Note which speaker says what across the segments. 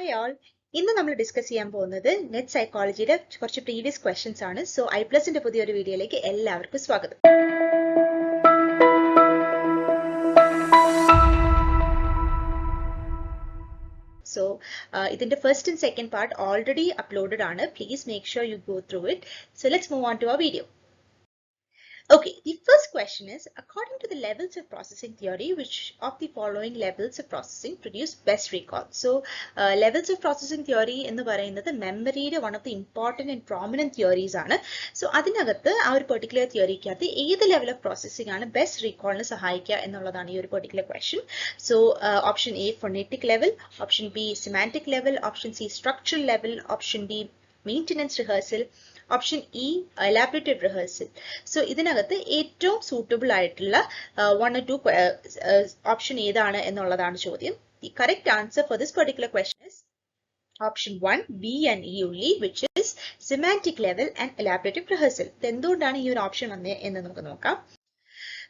Speaker 1: Hi all. ഇന്ന് നമ്മൾ discuss ചെയ്യാൻ പോകുന്നത് നെറ്റ് സൈക്കോളജിയുടെ കുറച്ച് പ്രീവിയസ് ക്വസ്റ്റ്യൻസ് ആണ്. സോ ഐപ്ലസിന്റെ പുതിയൊരു വീഡിയോയിലേക്ക് എല്ലാവർക്കും സ്വാഗതം. So ഇതിന്റെ first and second part already uploaded ആണ്. Please make sure you go through it. So let's move on to our video. Okay, the first question is, according to the levels of processing theory, which of the following levels of processing produce best recall? So, levels of processing theory എന്ന് പറയുന്നത് മെമ്മറിയുടെ one of the important and prominent theories ആണ്. So, അതിനകത്ത് ആ ഒരു particular തിയറിക്കകത്ത് ഏത് level of processing ആണ് ബെസ്റ്റ് റീകോളിന് സഹായിക്കുക എന്നുള്ളതാണ് ഈ ഒരു particular question. So option A phonetic level, option B semantic level, option C structural level, option D maintenance rehearsal, option E elaborative rehearsal. So ഇതിനകത്ത് ഏറ്റവും സൂട്ടബിൾ ആയിട്ടുള്ള വൺ ഓർ ടു ഓപ്ഷൻ ഏതാണ് എന്നുള്ളതാണ് ചോദ്യം. The correct answer for this particular question is option 1 B and E only, which is semantic level and elaborative rehearsal. എന്തുകൊണ്ടാണ് ഈ ഒരു option വന്നത് എന്ന് നമുക്ക് നോക്കാം.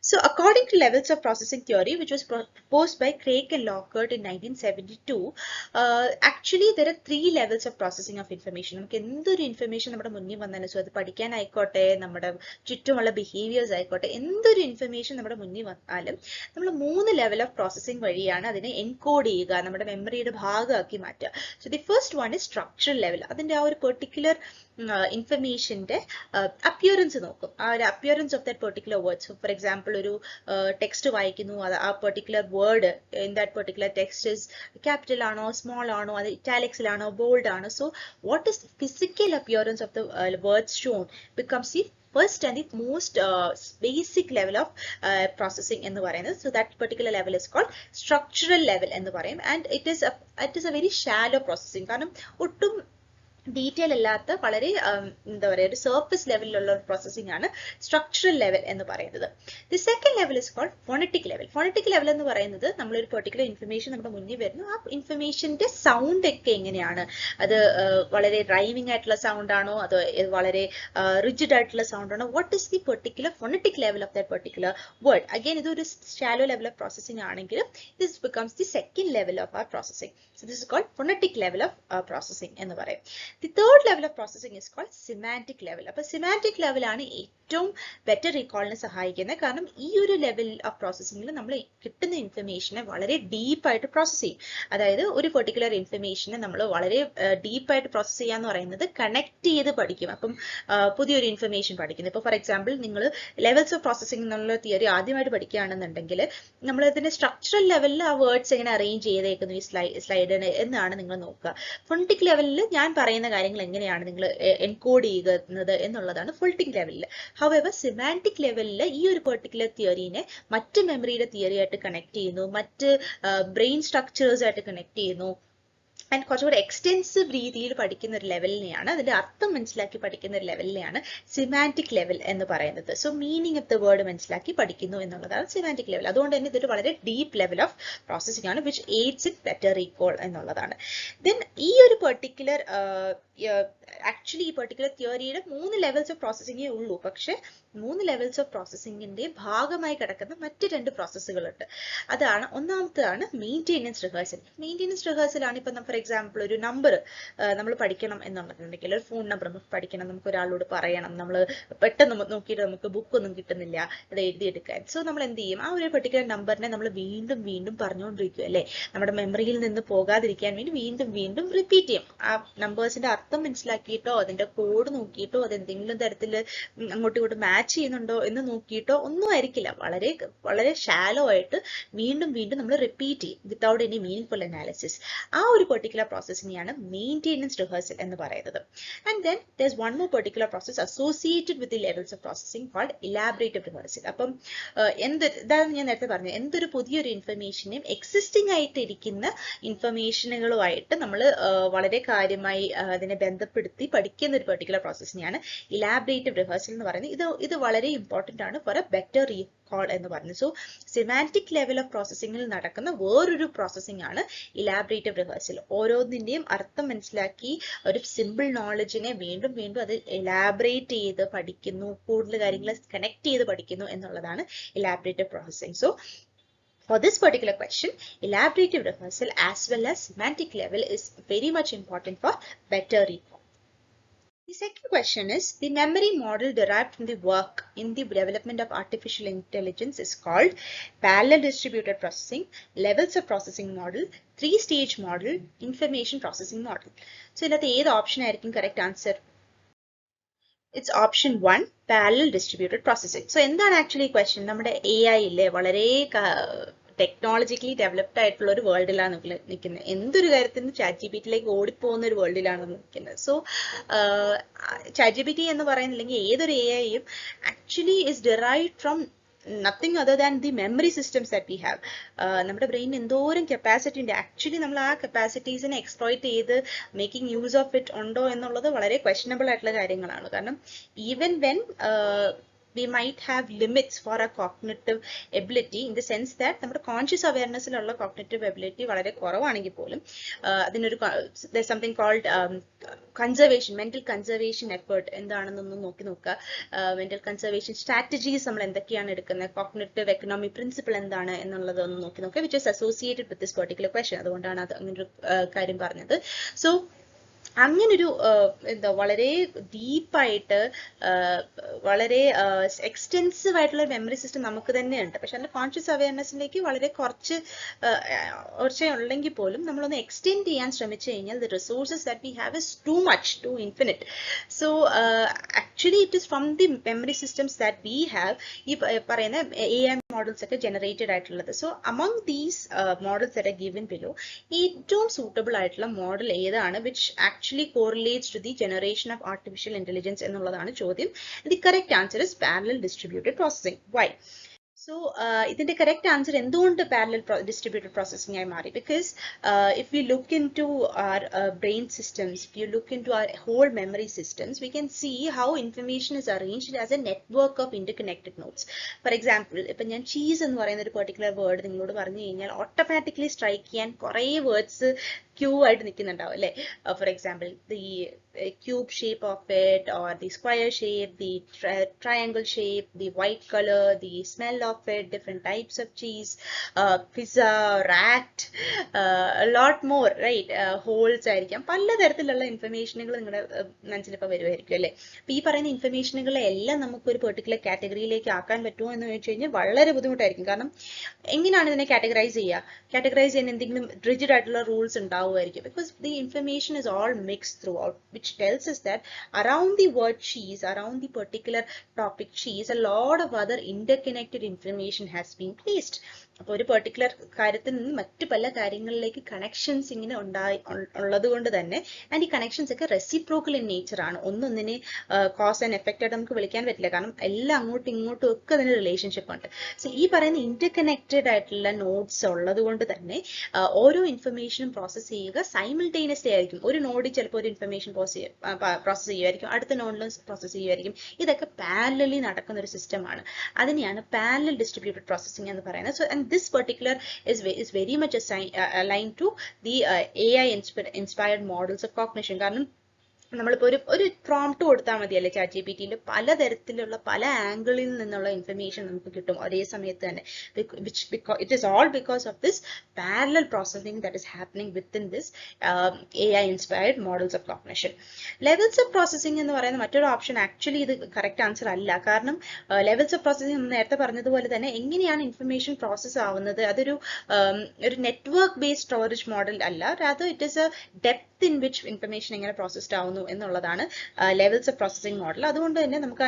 Speaker 1: So, according to levels of processing theory, which was proposed by Craig and Lockhart in 1972, actually there are 3 levels of processing of information. നമുക്ക് എന്തൊരു information നമ്മുടെ മുന്നിൽ വന്നാലും, സോ അത് പഠിക്കാനായിക്കോട്ടെ, നമ്മുടെ ചുറ്റുമുള്ള ബിഹേവിയേഴ്സ് ആയിക്കോട്ടെ, എന്തൊരു ഇൻഫർമേഷൻ നമ്മുടെ മുന്നിൽ വന്നാലും നമ്മൾ 3 ലെവൽ ഓഫ് പ്രോസസ്സിംഗ് വഴിയാണ് അതിനെ എൻകോഡ് ചെയ്യുക, നമ്മുടെ മെമ്മറിയുടെ ഭാഗമാക്കി മാറ്റുക. So the first one is structural level. അതിന്റെ ആ ഒരു പെർട്ടിക്കുലർ ഇൻഫർമേഷന്റെ അപ്പിയറൻസ് നോക്കും, ആ ഒരു appearance of that particular word. So for example ഒരു ടെക്സ്റ്റ് വായിക്കുന്നു, അത് ആ particular word in that particular text is capital ആണോ, സ്മോൾ ആണോ, അത് ഇറ്റാലിക്സിലാണോ, ബോൾഡ് ആണോ. So what is physical appearance of the words shown becomes the first and the most basic level of processing എന്ന് പറയുന്നത്. So that particular level is called structural level എന്ന് പറയും. And it is a very shallow processing. കാരണം ഒട്ടും detail അല്ലാത്ത വളരെ എന്താ പറയുക ഒരു സർഫസ് ലെവലിലുള്ള ഒരു പ്രോസസ്സിംഗ് ആണ് സ്ട്രക്ചറൽ ലെവൽ എന്ന് പറയുന്നത്. The second level is called phonetic level. Phonetic level എന്ന് പറയുന്നത് നമ്മളൊരു പെർട്ടിക്കുലർ ഇൻഫർമേഷൻ നമ്മുടെ മുന്നിൽ വരുന്നു, ആ ഇൻഫർമേഷന്റെ സൗണ്ട് ഒക്കെ എങ്ങനെയാണ്, അത് വളരെ ഡ്രൈവിംഗ് ആയിട്ടുള്ള സൗണ്ട് ആണോ, അതോ വളരെ റിജിഡ് ആയിട്ടുള്ള സൗണ്ട് ആണോ, what is the particular phonetic level of that particular word. Again ഇതൊരു ഷാലോ ലെവൽ ഓഫ് പ്രോസസ്സിംഗ് ആണെങ്കിലും this becomes the second level of our processing. So this is called phonetic level of processing എന്ന് പറയും. The third level of processing is called semantic level. അപ്പോൾ semantic level ആണ് ഏറ്റവും better റീകോളിനെ സഹായിക്കുന്നത്. കാരണം ഈ ഒരു ലെവൽ ഓഫ് പ്രോസസ്സിംഗിൽ നമ്മൾ കിട്ടുന്ന ഇൻഫർമേഷനെ വളരെ ഡീപ്പായിട്ട് പ്രോസസ്സ് ചെയ്യും. അതായത് ഒരു പെർട്ടിക്കുലർ ഇൻഫർമേഷനെ നമ്മൾ വളരെ ഡീപ്പായിട്ട് പ്രോസസ്സ് ചെയ്യുക എന്ന് പറയുന്നത് കണക്ട് ചെയ്ത് പഠിക്കും. അപ്പം പുതിയൊരു ഇൻഫർമേഷൻ പഠിക്കുന്നത്, ഇപ്പോൾ ഫോർ എക്സാമ്പിൾ നിങ്ങൾ ലെവൽസ് ഓഫ് പ്രോസസ്സിംഗ് എന്നുള്ള തിയറി ആദ്യമായിട്ട് പഠിക്കുകയാണെന്നുണ്ടെങ്കിൽ നമ്മൾ ഇതിന്റെ സ്ട്രക്ചറൽ ലെവലിൽ ആ വേർഡ്സ് എങ്ങനെ അറേഞ്ച് ചെയ്തേക്കുന്നു ഈ സ്ലൈഡിന് എന്നാണ് നിങ്ങൾ നോക്കുക. ഫോണറ്റിക് ലെവലിൽ ഞാൻ പറയുന്ന കാര്യങ്ങൾ എങ്ങനെയാണ് നിങ്ങൾ എൻകോഡ് ചെയ്യുന്നത് എന്നുള്ളതാണ് ഫോണറ്റിക് ലെവലിൽ. ഹൗവെവർ സിമാന്റിക് ലെവലിൽ ഈ ഒരു പെർട്ടിക്കുലർ തിയറിനെ മറ്റ് മെമ്മറിയുടെ തിയറി ആയിട്ട് കണക്ട് ചെയ്യുന്നു, മറ്റ് ബ്രെയിൻ സ്ട്രക്ചേഴ്സ് ആയിട്ട് കണക്ട് ചെയ്യുന്നു, ആൻഡ് കുറച്ചുകൂടെ എക്സ്റ്റെൻസീവ് രീതിയിൽ പഠിക്കുന്ന ഒരു ലെവലിനെയാണ്, അതിന്റെ അർത്ഥം മനസ്സിലാക്കി പഠിക്കുന്ന ഒരു ലെവലിനെയാണ് സിമാന്റിക് ലെവൽ എന്ന് പറയുന്നത്. So meaning of the word മനസ്സിലാക്കി പഠിക്കുന്നു എന്നുള്ളതാണ് സിമാന്റിക് ലെവൽ. അതുകൊണ്ട് തന്നെ ഇതൊരു വളരെ ഡീപ്പ് ലെവൽ ഓഫ് പ്രോസസ്സിംഗ് ആണ്, which AIDS it better recall എന്നുള്ളതാണ്. ദെൻ ഈ ഒരു പെർട്ടിക്കുലർ ആക്ച്വലി ഈ പെർട്ടിക്കുലർ തിയറിയുടെ 3 ലെവൽസ് ഓഫ് പ്രോസസ്സിംഗേ ഉള്ളൂ. പക്ഷെ 3 ലെവൽസ് ഓഫ് പ്രോസസ്സിംഗിന്റെ ഭാഗമായി കിടക്കുന്ന മറ്റ് 2 പ്രോസസ്സുകളുണ്ട്. അതാണ് ഒന്നാമത്തേതാണ് മെയിൻ്റെനൻസ് റിഹേഴ്സൽ. മെയിൻ്റെനൻസ് റിഹേഴ്സൽ ആണ് ഇപ്പം ഫോർ എക്സാമ്പിൾ ഒരു നമ്പർ നമ്മൾ പഠിക്കണം എന്നുണ്ടെങ്കിൽ, ഒരു ഫോൺ നമ്പർ നമുക്ക് പഠിക്കണം, നമുക്ക് ഒരാളോട് പറയണം, നമ്മൾ പെട്ടെന്ന് നോക്കിയിട്ട് നമുക്ക് ബുക്കൊന്നും കിട്ടുന്നില്ല അത് എഴുതിയെടുക്കാൻ. സോ നമ്മൾ എന്ത് ചെയ്യും, ആ ഒരു പെർട്ടിക്കുലർ നമ്പറിനെ നമ്മൾ വീണ്ടും വീണ്ടും പറഞ്ഞുകൊണ്ടിരിക്കും അല്ലേ, നമ്മുടെ മെമ്മറിയിൽ നിന്ന് പോകാതിരിക്കാൻ വേണ്ടി വീണ്ടും വീണ്ടും റിപ്പീറ്റ് ചെയ്യും. ആ നമ്പേഴ്സിന്റെ അർത്ഥം മനസ്സിലാക്കിയിട്ടോ അതിന്റെ കോഡ് നോക്കിയിട്ടോ അതെന്തെങ്കിലും തരത്തിൽ അങ്ങോട്ടും ഇങ്ങോട്ടും മാച്ച് ചെയ്യുന്നുണ്ടോ എന്ന് നോക്കിയിട്ടോ ഒന്നും ആയിരിക്കില്ല, വളരെ വളരെ ഷാലോ ആയിട്ട് വീണ്ടും വീണ്ടും നമ്മൾ റിപ്പീറ്റ് ചെയ്യും without any meaning full analysis. ആ ഒരു പെർട്ടിക്കുലർ പ്രോസസ്സിനെയാണ് മെയിൻ്റെനൻസ് റിഹേഴ്സൽ എന്ന് പറയുന്നത്. And then there is one more particular process associated with the levels of processing called elaborative rehearsal. അപ്പം ഇതാണ് ഞാൻ നേരത്തെ പറഞ്ഞത്, എന്തൊരു പുതിയൊരു ഇൻഫർമേഷനെയും എക്സിസ്റ്റിംഗ് ആയിട്ട് ഇരിക്കുന്ന ഇൻഫർമേഷനുകളുമായിട്ട് നമ്മൾ വളരെ കാര്യമായി അതിനെ ബന്ധപ്പെടുത്തി പഠിക്കുന്ന ഒരു പെർട്ടിക്കുലർ പ്രോസസ്സിനെയാണ് ഇലാബറേറ്റീവ് റിഹേഴ്സൽ എന്ന് പറയുന്നത്. ഇത് വളരെ ഇമ്പോർട്ടൻ്റ് ആണ് ഫോർ എ ബെറ്റർ റീകോൾ എന്ന് പറയുന്നത്. സോ സിമാന്റിക് ലെവൽ ഓഫ് പ്രോസസ്സിംഗിൽ നടക്കുന്ന വേറൊരു പ്രോസസ്സിംഗ് ആണ് ഇലാബറേറ്റീവ് റിഹേഴ്സൽ. ഓരോന്നിന്റെയും അർത്ഥം മനസ്സിലാക്കി ഒരു സിമ്പിൾ നോളജിനെ വീണ്ടും വീണ്ടും അത് എലാബറേറ്റ് ചെയ്ത് പഠിക്കുന്നു, കൂടുതൽ കാര്യങ്ങൾ കണക്ട് ചെയ്ത് പഠിക്കുന്നു എന്നുള്ളതാണ് elaborative processing. So For this particular question, elaborative rehearsal as well as semantic level is very much important for better recall. The second question is, the memory model derived from the work in the development of artificial intelligence is called parallel distributed processing, levels of processing model, three-stage model, information processing model. So, the option is correct answer. It's option 1, parallel distributed processing. So, എന്താണ് actually question? നമ്മുടെ AI ഇല്ലേ വളരെ technologically developed ആയിട്ടുള്ള ഒരു വേൾഡിലാണ് നിൽക്കുന്നത്. എന്തൊരു കാര്യത്തിന് ChatGPT ഓടിപ്പോകുന്ന ഒരു വേൾഡിലാണ് നിൽക്കുന്നത്. സോ ChatGPT എന്ന് പറയുന്നില്ലെങ്കിൽ ഏതൊരു AIയും actually is derived from nothing other than the memory systems that we have. നമ്മുടെ ബ്രെയിൻ എന്തോരം കപ്പാസിറ്റി ഉണ്ട്. ആക്ച്വലി നമ്മൾ ആ കപ്പാസിറ്റീസിനെ എക്സ്പ്ലോയിറ്റ് ചെയ്ത് മേക്കിംഗ് യൂസ് ഓഫ് ഇറ്റ് ഉണ്ടോ എന്നുള്ളത് വളരെ ക്വസ്റ്റനബിൾ ആയിട്ടുള്ള കാര്യങ്ങളാണ്. കാരണം even when we might have limits for our cognitive ability in the sense that നമ്മുടെ conscious awareness ലുള്ള cognitive ability വളരെ കുറവാണെങ്കിൽ പോലും അതിനൊരു there's something called conservation, mental conservation effort എന്താണെന്നൊന്ന് നോക്കുക. mental conservation strategies നമ്മൾ എന്തൊക്കെയാണ് എടുക്കുന്നത്, cognitive economy principle എന്താണ് എന്നുള്ളതൊന്ന് നോക്കുക, which is associated with this particular question. അതുകൊണ്ടാണ് അത് അങ്ങനൊരു കാര്യം പറഞ്ഞത്. സോ അങ്ങനൊരു എന്താ വളരെ ഡീപ്പായിട്ട് വളരെ എക്സ്റ്റെൻസീവ് ആയിട്ടുള്ള മെമ്മറി സിസ്റ്റം നമുക്ക് തന്നെ ഉണ്ട്. പക്ഷെ അതിന്റെ കോൺഷ്യസ് അവയർനെസ്സിലേക്ക് വളരെ കുറച്ചേ ഉള്ളെങ്കിൽ പോലും നമ്മളൊന്ന് എക്സ്റ്റെൻഡ് ചെയ്യാൻ ശ്രമിച്ചു കഴിഞ്ഞാൽ the resources that we have is too much, too infinite. So actually it is from the memory systems that we have ഈ പറയുന്ന AI models ഒക്കെ generated ആയിട്ടുള്ളത്. So among these models that are given below, ഏറ്റവും suitable ആയിട്ടുള്ള model ഏതാണ് which actually correlates to the generation of artificial intelligence എന്നുള്ളതാണ് ചോദ്യം. The correct answer is parallel distributed processing. Why? So, ഇതിന്റെ correct answer എന്തുകൊണ്ട് parallel distributed processing ആയി മാറി? Because if we look into our brain systems, if you look into our whole memory systems, we can see how information is arranged as a network of interconnected nodes. For example, ഇപ്പം ഞാൻ cheese എന്ന് പറയുന്ന ഒരു particular word നിങ്ങളോട് പറഞ്ഞു കഴിഞ്ഞാൽ automatically strike ചെയ്യാൻ കുറേ words queue ആയിട്ട് നിൽക്കുന്നുണ്ടാവും അല്ലേ? For example, the cube shape of it, or the square shape, the triangle shape, the white color, the smell of it, different types of cheese, pizza, rat, a lot more, right? Holes ആയിരിക്കാം, പലതരത്തിലുള്ള ഇൻഫർമേഷനുകൾ നിങ്ങളുടെ മനസ്സിലിപ്പോൾ വരുമായിരിക്കും അല്ലേ? അപ്പോൾ ഈ പറയുന്ന ഇൻഫർമേഷനുകളെ എല്ലാം നമുക്ക് ഒരു പെർട്ടിക്കുലർ കാറ്റഗറിയിലേക്ക് ആക്കാൻ പറ്റുമോ എന്ന് ചോദിച്ചു കഴിഞ്ഞാൽ വളരെ ബുദ്ധിമുട്ടായിരിക്കും. കാരണം എങ്ങനെയാണ് ഇതിനെ കാറ്റഗറൈസ് ചെയ്യുക? കാറ്റഗറൈസ് ചെയ്യാൻ എന്തെങ്കിലും റിജിഡ് ആയിട്ടുള്ള റൂൾസ് ഉണ്ടാവുമായിരിക്കും. Because the information is all mixed throughout, which tells us that around the word cheese, around the particular topic cheese, a lot of other interconnected information has been placed. അപ്പോൾ ഒരു particular കാര്യത്തിൽ നിന്ന് മറ്റു പല കാര്യങ്ങളിലേക്ക് connections ഇങ്ങനെ ഉള്ളത് കൊണ്ട് തന്നെ, ആൻഡ് ഈ കണക്ഷൻസ് ഒക്കെ റെസിപ്രോക്കൽ ഇൻ നേച്ചർ ആണ്. ഒന്നൊന്നിനെ കോസ് ആൻഡ് എഫക്റ്റ് ആയിട്ട് നമുക്ക് വിളിക്കാൻ പറ്റില്ല, കാരണം എല്ലാം അങ്ങോട്ടും ഇങ്ങോട്ടും ഒക്കെ അതിന് റിലേഷൻഷിപ്പ് ഉണ്ട്. സോ ഈ പറയുന്ന ഇന്റർകണക്റ്റഡ് ആയിട്ടുള്ള നോഡ്സ് ഉള്ളത് കൊണ്ട് തന്നെ ഓരോ ഇൻഫർമേഷനും പ്രോസസ് ചെയ്യുക സൈമിൾട്ടേനിയസ്ലി ആയിരിക്കും. ഒരു നോഡിൽ ചിലപ്പോൾ ഒരു ഇൻഫർമേഷൻ പ്രോസസ് ചെയ്യുമായിരിക്കും, അടുത്ത നോഡിലും പ്രോസസ് ചെയ്യുമായിരിക്കും. ഇതൊക്കെ പാരലലി നടക്കുന്ന ഒരു സിസ്റ്റമാണ്. അതിനെയാണ് പാരലൽ ഡിസ്ട്രിബ്യൂട്ടഡ് പ്രോസസ്സിംഗ് എന്ന് പറയുന്നത്. So this particular is very much aligned to the AI inspired models of cognition. കാരണം നമ്മളിപ്പോൾ ഒരു പ്രോംപ്റ്റ് കൊടുത്താൽ മതിയല്ലേ ChatGPTയിൽ, പലതരത്തിലുള്ള പല ആംഗിളിൽ നിന്നുള്ള ഇൻഫർമേഷൻ നമുക്ക് കിട്ടും ഒരേ സമയത്ത് തന്നെ. It is all because of this parallel processing that is happening within this AI inspired models of cognition. Levels of processing എന്ന് പറയുന്ന മറ്റൊരു ഓപ്ഷൻ ആക്ച്വലി ഇത് കറക്റ്റ് ആൻസർ അല്ല. കാരണം ലെവൽസ് ഓഫ് പ്രോസസ്സിംഗ് നമ്മൾ നേരത്തെ പറഞ്ഞതുപോലെ തന്നെ എങ്ങനെയാണ് ഇൻഫർമേഷൻ പ്രോസസ് ആവുന്നത്, അതൊരു നെറ്റ്വർക്ക് ബേസ്ഡ് സ്റ്റോറേജ് മോഡൽ അല്ല, rather it is a depth in which information എങ്ങനെ പ്രോസസ്ഡ് ആവുന്നു എന്നുള്ളതാണ് ലെവൽസ് ഓഫ് പ്രോസസ്സിംഗ് മോഡൽ. അതുകൊണ്ട് തന്നെ നമുക്ക്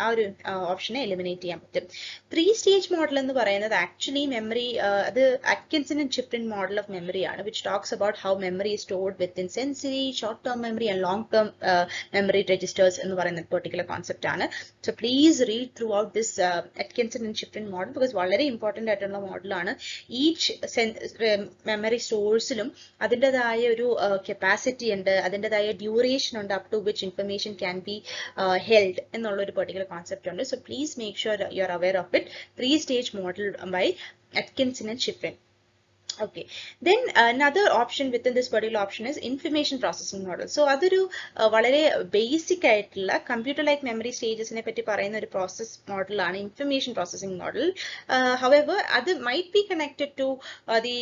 Speaker 1: ആ ഒരു ഓപ്ഷനെ എലിമിനേറ്റ് ചെയ്യാൻ പറ്റും. 3-stage മോഡൽ എന്ന് പറയുന്നത് ആക്ച്വലി മെമ്മറി, അത് Atkinson and Shiffrin model of memory ആണ്, which talks about how memory is stored within sensory, short-term memory and long-term memory registers എന്ന് പറയുന്ന പെർട്ടിക്കുലർ കോൺസെപ്റ്റ് ആണ്. So please read throughout this Atkinson and Shiffrin model, because വളരെ important ആയിട്ടുള്ള മോഡലാണ്. Each memory സോഴ്സിലും അതിൻ്റെതായ ഒരു capacity ഉണ്ട്, അതിൻ്റെതായ ഡ്യൂറേഷൻ ഉണ്ട്, up to which information can be held എന്നുള്ള ഒരു പെർട്ടിക്കുലർ കോൺസെപ്റ്റ് ഉണ്ട്. So please make sure you are aware of it. 3-stage model by Atkinson and Shiffrin. Okay, then another option within this particular option is information processing model. So അതൊരു വളരെ basic ആയിട്ടുള്ള computer like memory സ്റ്റേജസിനെ പറ്റി പറയുന്ന ഒരു process മോഡലാണ് information processing model. However അത് might be connected to the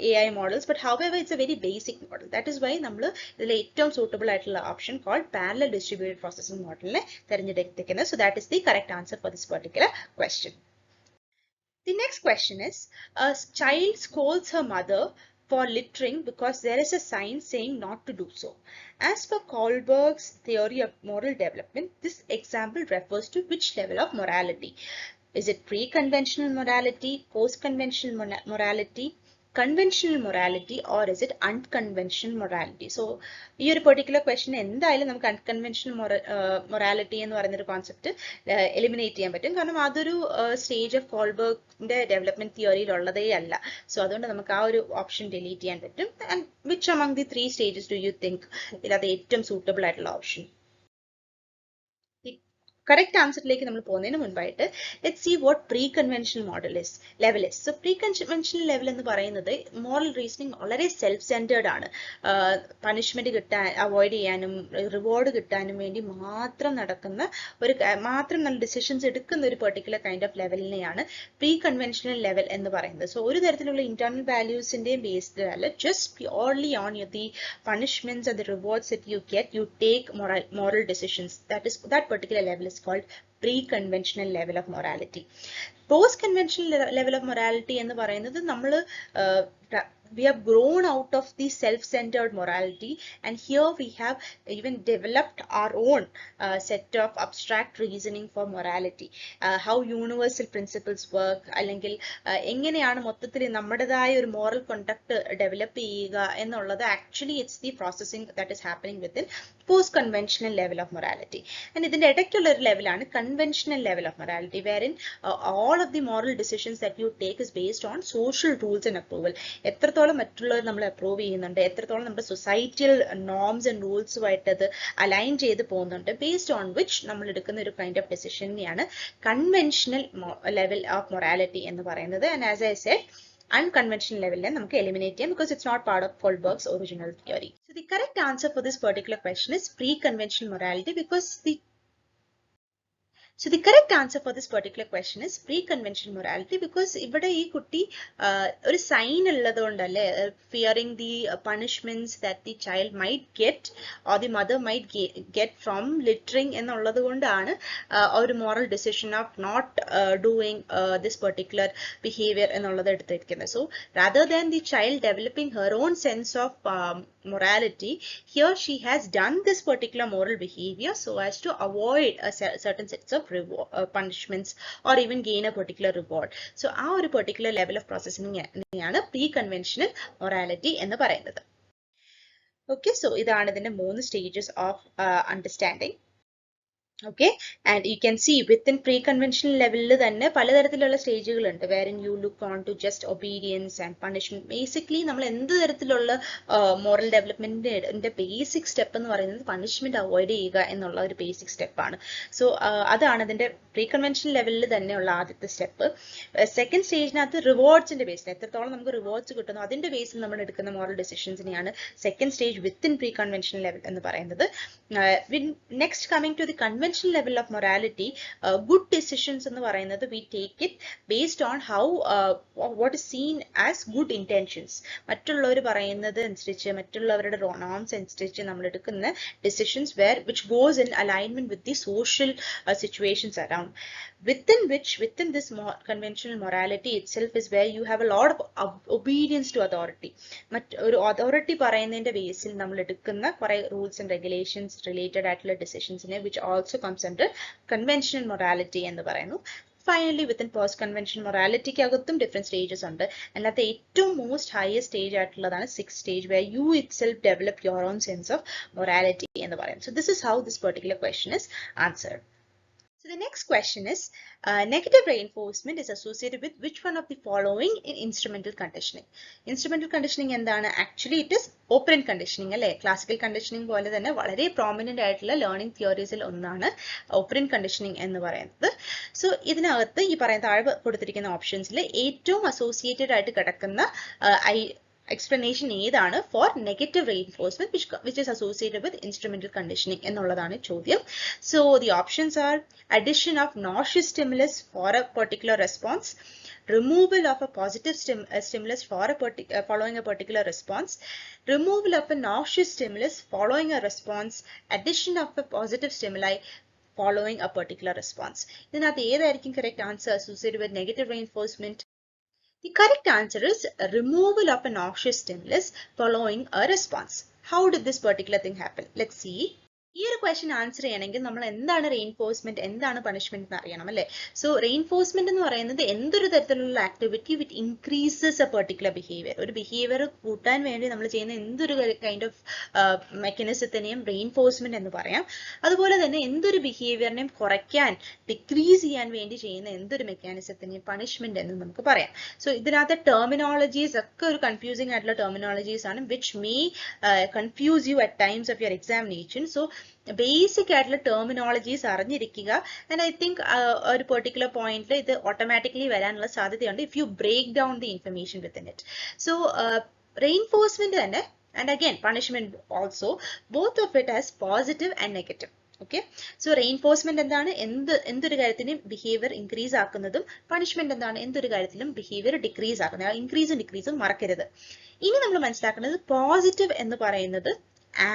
Speaker 1: AI models, but however it's a very basic model. That is why നമ്മൾ ഇതിൽ ഏറ്റവും suitable ആയിട്ടുള്ള option called parallel distributed processing model നെ തിരഞ്ഞെടുത്തിരിക്കുന്നത്. So that is the correct answer for this particular question. The next question is, a child scolds her mother for littering because there is a sign saying not to do so. As per Kohlberg's theory of moral development, this example refers to which level of morality? Is it pre-conventional morality, post-conventional morality, conventional morality, or is it unconventional morality? So ഈ ഒരു particular question എന്തായാലും നമുക്ക് unconventional morality എന്ന് പറയുന്ന ഒരു concept eliminate ചെയ്യാൻ പറ്റും. കാരണം അതൊരു സ്റ്റേജ് ഓഫ് കോൾബർഗിന്റെ ഡെവലപ്മെന്റ് തിയറിയിൽ ഉള്ളതേ അല്ല. സോ അതുകൊണ്ട് നമുക്ക് ആ ഒരു ഓപ്ഷൻ ഡിലീറ്റ് ചെയ്യാൻ പറ്റും. And which among the 3 stages do you think ഇതിനകത്ത് ഏറ്റവും സൂട്ടബിൾ ആയിട്ടുള്ള ഓപ്ഷൻ? കറക്റ്റ് ആൻസറിലേക്ക് നമ്മൾ പോകുന്നതിന് മുൻപായിട്ട് let's see what pre conventional model is level is. So pre conventional level എന്ന് പറയുന്നത് മോറൽ റീസണിങ് വളരെ സെൽഫ് സെൻറ്റേർഡ് ആണ്. പണിഷ്മെന്റ് കിട്ടാൻ അവോയ്ഡ് ചെയ്യാനും റിവാർഡ് കിട്ടാനും വേണ്ടി മാത്രം നടക്കുന്ന ഒരു മാത്രം നല്ല ഡിസിഷൻസ് എടുക്കുന്ന ഒരു പെർട്ടിക്കുലർ കൈൻഡ് ഓഫ് ലെവലിനെയാണ് പ്രീ കൺവെൻഷണൽ ലെവൽ എന്ന് പറയുന്നത്. സോ ഒരു തരത്തിലുള്ള ഇന്റേണൽ വാല്യൂസിന്റെയും ബേസ്ഡ് അല്ല, just purely on the punishments and the rewards that you get, you take moral decisions. That particular level is called pre-conventional level of morality. Post-conventional level of morality എന്ന് പറയുന്നത് നമ്മൾ we have grown out of the self-centered morality, and here we have even developed our own set of abstract reasoning for morality. How universal principles work, അല്ലെങ്കിൽ എങ്ങനെയാണ് മൊത്തത്തിൽ നമ്മുടേതായ ഒരു moral conduct develop ചെയ്യുക എന്നുള്ളത് actually it's the processing that is happening within post-conventional level of morality. And ഇതിന്റെ ഇടയ്ക്കുള്ള ഒരു ലെവലാണ് conventional level of morality, wherein all of the moral decisions that you take is based on social rules and approval. എത്രത്തോളം മറ്റുള്ളവർ നമ്മൾ approve ചെയ്യുന്നുണ്ട്, എത്രത്തോളം നമ്മുടെ സൊസൈറ്റിയൽ നോംസ് ആൻഡ് റൂൾസുമായിട്ട് അത് അലൈൻ ചെയ്ത് പോകുന്നുണ്ട്, ബേസ്ഡ് ഓൺ വിച്ച് നമ്മൾ എടുക്കുന്ന ഒരു കൈൻഡ് ഓഫ് ഡെസിഷനെയാണ് കൺവെൻഷണൽ ലെവൽ ഓഫ് മൊറാലിറ്റി എന്ന് പറയുന്നത്. And as I said, unconventional level നമുക്ക് eliminate ചെയ്യാം because it's not part of Kohlberg's original theory. So the correct answer for this particular question is pre-conventional morality, because the correct answer for this particular question is pre-conventional morality, because ഇവിടെ ഈ കുട്ടി ഒരു sign ഉള്ളതുകൊണ്ടല്ലേ, fearing the punishments that the child might get or the mother might get from littering എന്നുള്ളത് കൊണ്ടാണ് ഒരു moral decision of not doing this particular behavior എന്നുള്ളത് എടുത്തിരിക്കുന്നത്. So rather than the child developing her own sense of morality, here she has done this particular moral behavior so as to avoid a certain sets of punishments or even gain a particular reward. So ആ ഒരു particular level of processing ആണ് pre-conventional morality എന്ന് പറയുന്നത്. Okay, so ഇതാണ് ഇതിന്റെ 3 stages of understanding. Okay, and you can see within pre-conventional level തന്നെ പലതരത്തിലുള്ള സ്റ്റേജുകളുണ്ട്, wherein you look on to just obedience and punishment. Basically നമ്മൾ എന്ത് തരത്തിലുള്ള moral developmentന്റെ basic step എന്ന് പറയുന്നത് punishment avoid ചെയ്യുക എന്നുള്ള ഒരു basic step ആണ്. So അതാണ് അതിന്റെ pre-conventional ലെവലിൽ തന്നെയുള്ള ആദ്യത്തെ സ്റ്റെപ്പ്. സെക്കൻഡ് സ്റ്റേജിനകത്ത് റിവാർഡ്സിന്റെ ബേസിൽ എത്രത്തോളം നമുക്ക് റിവാർഡ്സ് കിട്ടുന്നു അതിന്റെ ബേസിൽ നമ്മൾ എടുക്കുന്ന moral decisions-നെയാണ് second stage within pre-conventional level എന്ന് പറയുന്നത്. Next, coming to the conventional level of morality, good decisions എന്ന് പറയുന്നത് we take it based on how what is seen as good intentions. മറ്റുള്ളവർ പറയുന്നത് അനുസരിച്ച്, മറ്റുള്ളവരുടെ norms അനുസരിച്ച് നമ്മൾ എടുക്കുന്ന decisions which goes in alignment with the social situations around, within this conventional morality itself is where you have a lot of obedience to authority. ഒരു authority പറയുന്നതിന്റെ ബേസിൽ നമ്മൾ എടുക്കുന്ന കുറെ റൂൾസ് ആൻഡ് റെഗുലേഷൻസ് റിലേറ്റഡ് ആയിട്ടുള്ള ഡിസിഷൻസിനെ which also comes under conventional morality എന്ന് പറയുന്നു. Finally, within post-conventional morality അകത്തും different stages ഉണ്ട്. അല്ലാതെ ഏറ്റവും most highest stage ആയിട്ടുള്ളതാണ് 6th stage, where you itself develop your own sense of morality എന്ന് പറയുന്നത്. So this is how this particular question is answered. So the next question is, negative reinforcement is associated with which one of the following in instrumental conditioning? Instrumental conditioning endana? Actually it is operant conditioning alle. Classical conditioning pole thanne valare prominent aayittulla learning theories il onnana operant conditioning ennu parayunnathu. So idinagathu ee parayna thaazhe koduthirikkunna options il ettavum associated aayittu kedakkunna explanation ഏതാണ് for negative reinforcement which is associated with instrumental conditioning എന്നുള്ളതാണ് ചോദ്യം. So the options are addition of noxious stimulus for a particular response, removal of a positive stimulus for a following a particular response, removal of a noxious stimulus following a response, addition of a positive stimuli following a particular response. ഇതിനകത്ത് ഏതായിരിക്കും correct answer associated with negative reinforcement? The correct answer is removal of a noxious stimulus following a response. How did this particular thing happen? Let's see. ഈ ഒരു question answer ചെയ്യണമെങ്കിൽ നമ്മൾ എന്താണ് reinforcement, എന്താണ് punishment എന്ന് അറിയണം അല്ലേ. സോ റെയിൻഫോഴ്സ്മെന്റ് എന്ന് പറയുന്നത് എന്തൊരു തരത്തിലുള്ള ആക്ടിവിറ്റി വിറ്റ് ഇൻക്രീസസ് എ പെർട്ടിക്കുലർ ബിഹേവിയർ, ഒരു ബിഹേവിയർ കൂട്ടാൻ വേണ്ടി നമ്മൾ ചെയ്യുന്ന എന്തൊരു കൈൻഡ് ഓഫ് മെക്കാനിസത്തിനെയും റെയിൻഫോഴ്സ്മെന്റ് എന്ന് പറയാം. അതുപോലെ തന്നെ എന്തൊരു ബിഹേവിയറിനെയും കുറയ്ക്കാൻ, ഡിക്രീസ് ചെയ്യാൻ വേണ്ടി ചെയ്യുന്ന എന്തൊരു മെക്കാനിസത്തിനെയും പണിഷ്മെന്റ് എന്ന് നമുക്ക് പറയാം. സോ ഇതിനകത്ത് ടെർമിനോളജീസ് ഒക്കെ ഒരു കൺഫ്യൂസിംഗ് ആയിട്ടുള്ള ടെർമിനോളജീസ് ആണ് which may confuse you at times of your examination. So basic ആയിട്ടുള്ള ടെർമിനോളജീസ് അറിഞ്ഞിരിക്കുക. ആൻഡ് ഐ തിങ്ക് ഒരു പെർട്ടിക്കുലർ പോയിന്റിൽ ഇത് ഓട്ടോമാറ്റിക്കലി വരാനുള്ള സാധ്യതയുണ്ട് if you break down the information within it. So reinforcement തന്നെ and again punishment also, both of it has positive and negative. Okay, so reinforcement എന്താണ്? എന്തൊരു കാര്യത്തിനും ബിഹേവിയർ ഇൻക്രീസ് ആക്കുന്നതും, പണിഷ്മെന്റ് എന്താണ്? എന്തൊരു കാര്യത്തിലും ബിഹേവിയർ ഡിക്രീസ് ആക്കുന്നത്. ഇൻക്രീസും ഡിക്രീസും മറക്കരുത്. ഇനി നമ്മൾ മനസ്സിലാക്കുന്നത് പോസിറ്റീവ് എന്ന് പറയുന്നത്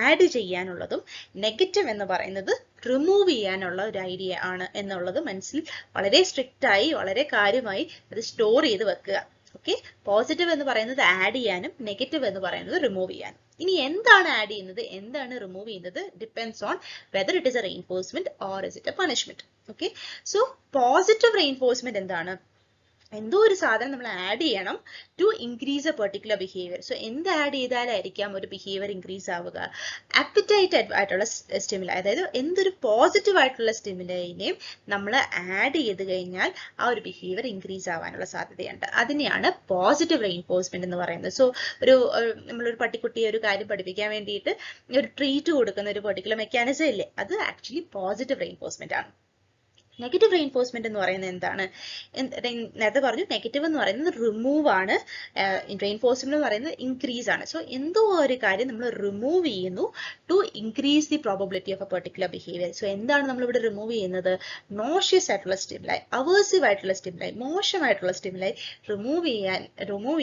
Speaker 1: ആഡ് ചെയ്യാനുള്ളതും നെഗറ്റീവ് എന്ന് പറയുന്നത് റിമൂവ് ചെയ്യാനുള്ള ഒരു ഐഡിയ ആണ് എന്നുള്ളത് മനസ്സിൽ വളരെ സ്ട്രിക്റ്റ് ആയി വളരെ കാര്യമായി അത് സ്റ്റോർ ചെയ്ത് വെക്കുക. ഓക്കെ, പോസിറ്റീവ് എന്ന് പറയുന്നത് ആഡ് ചെയ്യാനും നെഗറ്റീവ് എന്ന് പറയുന്നത് റിമൂവ് ചെയ്യാനും. ഇനി എന്താണ് ആഡ് ചെയ്യുന്നത്, എന്താണ് റിമൂവ് ചെയ്യുന്നത്, depends on whether it is a reinforcement or is it a punishment. Okay, so positive reinforcement എന്താണ്? എന്തോ ഒരു സാധനം നമ്മൾ ആഡ് ചെയ്യണം to increase a particular behaviour. So എന്ത് ആഡ് ചെയ്താലായിരിക്കാം ഒരു ബിഹേവിയർ ഇൻക്രീസ് ആവുക? ആപ്പിറ്റൈറ്റ് ആയിട്ടുള്ള സ്റ്റിമുലൈ, അതായത് എന്തൊരു പോസിറ്റീവ് ആയിട്ടുള്ള സ്റ്റിമുലൈനെയും നമ്മൾ ആഡ് ചെയ്ത് കഴിഞ്ഞാൽ ആ ഒരു ബിഹേവിയർ ഇൻക്രീസ് ആവാനുള്ള സാധ്യതയുണ്ട്. അതിനെയാണ് പോസിറ്റീവ് റെയിൻഫോഴ്സ്മെന്റ് എന്ന് പറയുന്നത്. സോ നമ്മളൊരു പട്ടിക്കുട്ടിയെ ഒരു കാര്യം പഠിപ്പിക്കാൻ വേണ്ടിയിട്ട് ഒരു ട്രീറ്റ് കൊടുക്കുന്ന ഒരു പെർട്ടിക്കുലർ മെക്കാനിസം ഇല്ലേ, അത് ആക്ച്വലി പോസിറ്റീവ് റെയിൻഫോഴ്സ്മെന്റ് ആണ്. നെഗറ്റീവ് റെയിൻഫോഴ്സ്മെന്റ് എന്ന് പറയുന്നത് എന്താണ്? നേരത്തെ പറഞ്ഞു നെഗറ്റീവ് എന്ന് പറയുന്നത് റിമൂവ് ആണ്, റെയിൻഫോഴ്സ്മെന്റ് എന്ന് പറയുന്നത് ഇൻക്രീസ് ആണ്. സോ എന്തോ ഒരു കാര്യം നമ്മൾ റിമൂവ് ചെയ്യുന്നു to increase the probability of a particular behaviour. So എന്താണ് നമ്മളിവിടെ റിമൂവ് ചെയ്യുന്നത്? നോഷ്യസ് ആയിട്ടുള്ള സ്റ്റിമുലൈ, അവേഴ്സീവ് ആയിട്ടുള്ള സ്റ്റിമുലൈ, മോശമായിട്ടുള്ള സ്റ്റിമുലൈ റിമൂവ്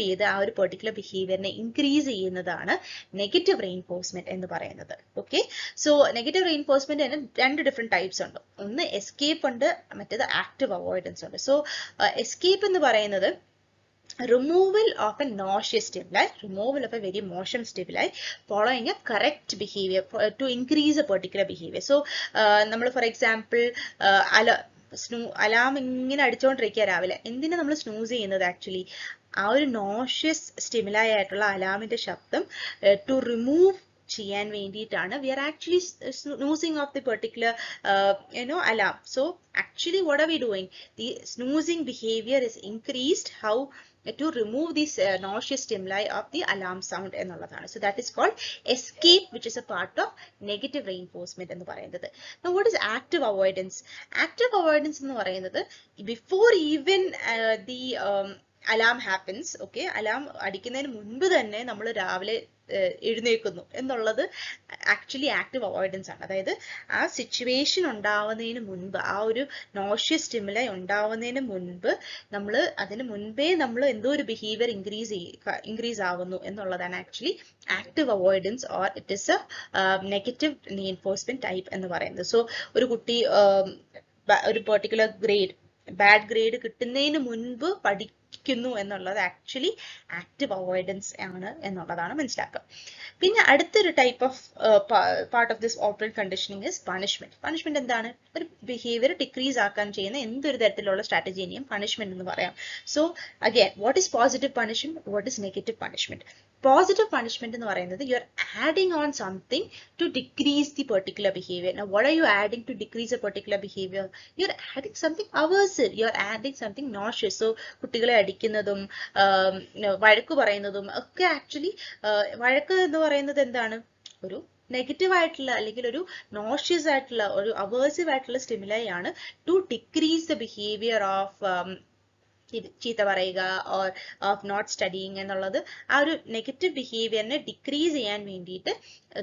Speaker 1: ചെയ്ത് ആ ഒരു പെർട്ടിക്കുലർ ബിഹേവിയറിനെ ഇൻക്രീസ് ചെയ്യുന്നതാണ് നെഗറ്റീവ് റെയിൻഫോഴ്സ്മെന്റ് എന്ന് പറയുന്നത്. ഓക്കെ, സോ നെഗറ്റീവ് റെയിൻഫോഴ്സ്മെന്റ് തന്നെ രണ്ട് ഡിഫറെന്റ് ടൈപ്സ് ഉണ്ട്. ഒന്ന് എസ്കേപ്പ് ഉണ്ട്, മറ്റേത് ആക്റ്റീവ് അവോയ്ഡൻസ് ഉണ്ട്. സോ എസ്കേപ്പ് എന്ന് പറയുന്നത് removal of a nauseous stimuli, removal of a very motion stimuli following a correct behavior to increase a particular behavior. So നമ്മൾ for example അലാം ഇങ്ങനെ അടിച്ചുകൊണ്ടിരിക്കുക രാവിലെ, എന്തിനാ നമ്മൾ സ്നൂസ് ചെയ്യുന്നത്? ആക്ച്വലി ആ ഒരു നോഷ്യസ് സ്റ്റിമുലൈ ആയിട്ടുള്ള അലാമിന്റെ ശബ്ദം ടു റിമൂവ് ചെയ്യാൻ വേണ്ടിയിട്ടാണ്. We are actually snoozing of the particular alarm. So actually what are we doing? The snoozing behavior is increased how to remove this nauseous stimuli of the alarm sound എന്നുള്ളതാണ്. So that is called escape, which is a part of negative reinforcement എന്ന് പറയുന്നത്. Now what is active avoidance? Active avoidance എന്ന് പറയുന്നത് before even the alarm happens, okay, alarm അടിക്കുന്നതിന് മുൻപ് തന്നെ നമ്മൾ രാവിലെ എഴുന്നേൽക്കുന്നു എന്നുള്ളത് ആക്ച്വലി ആക്റ്റീവ് അവോയ്ഡൻസ് ആണ്. അതായത് ആ സിറ്റുവേഷൻ ഉണ്ടാവുന്നതിന് മുൻപ്, ആ ഒരു നോഷ്യസ് സ്റ്റിമുലൈ ഉണ്ടാവുന്നതിന് മുൻപ് അതിന് മുൻപേ നമ്മൾ എന്തോ ഒരു ബിഹേവിയർ ഇൻക്രീസ് ആവുന്നു എന്നുള്ളതാണ് actually active avoidance or it is A negative reinforcement type എന്ന് പറയുന്നത്. സോ ഒരു കുട്ടി ഒരു പെർട്ടിക്കുലർ ബാഡ് ഗ്രേഡ് കിട്ടുന്നതിന് മുൻപ് ഇരിക്കുന്നു എന്നുള്ളത് ആക്ച്വലി ആക്റ്റീവ് അവോയ്ഡൻസ് ആണ് എന്നുള്ളതാണ് മനസ്സിലാക്കുക. പിന്നെ അടുത്തൊരു type of part of this operate conditioning is punishment. Punishment എന്താണ്? ഒരു ബിഹേവിയർ ഡിക്രീസ് ആക്കാൻ ചെയ്യുന്ന എന്തൊരു തരത്തിലുള്ള സ്ട്രാറ്റജിനെയും പണിഷ്മെന്റ് എന്ന് പറയാം. So again, what is positive punishment, what is negative punishment? Positive punishment എന്ന് പറയുന്നത് you are adding on something to decrease the particular behaviour. Now what are you adding to decrease a particular behavior? You are adding something aversive, you are adding something nauseous. So കുട്ടികളെ അടിക്കുന്നതും വഴക്ക് പറയുന്നതും ഒക്കെ actually വഴക്ക് എന്ന് പറയുന്നത് എന്താണ്? ഒരു negative ആയിട്ടുള്ള അല്ലെങ്കിൽ ഒരു നോഷ്യസ് ആയിട്ടുള്ള ഒരു അവേഴ്സീവ് ആയിട്ടുള്ള സ്റ്റിമുലൈ ആണ് to decrease the behaviour of ചീത്ത പറയുക ഓർ ഓഫ് നോട്ട് സ്റ്റഡിങ് എന്നുള്ളത്. ആ ഒരു നെഗറ്റീവ് ബിഹേവിയറിനെ ഡിക്രീസ് ചെയ്യാൻ വേണ്ടിയിട്ട്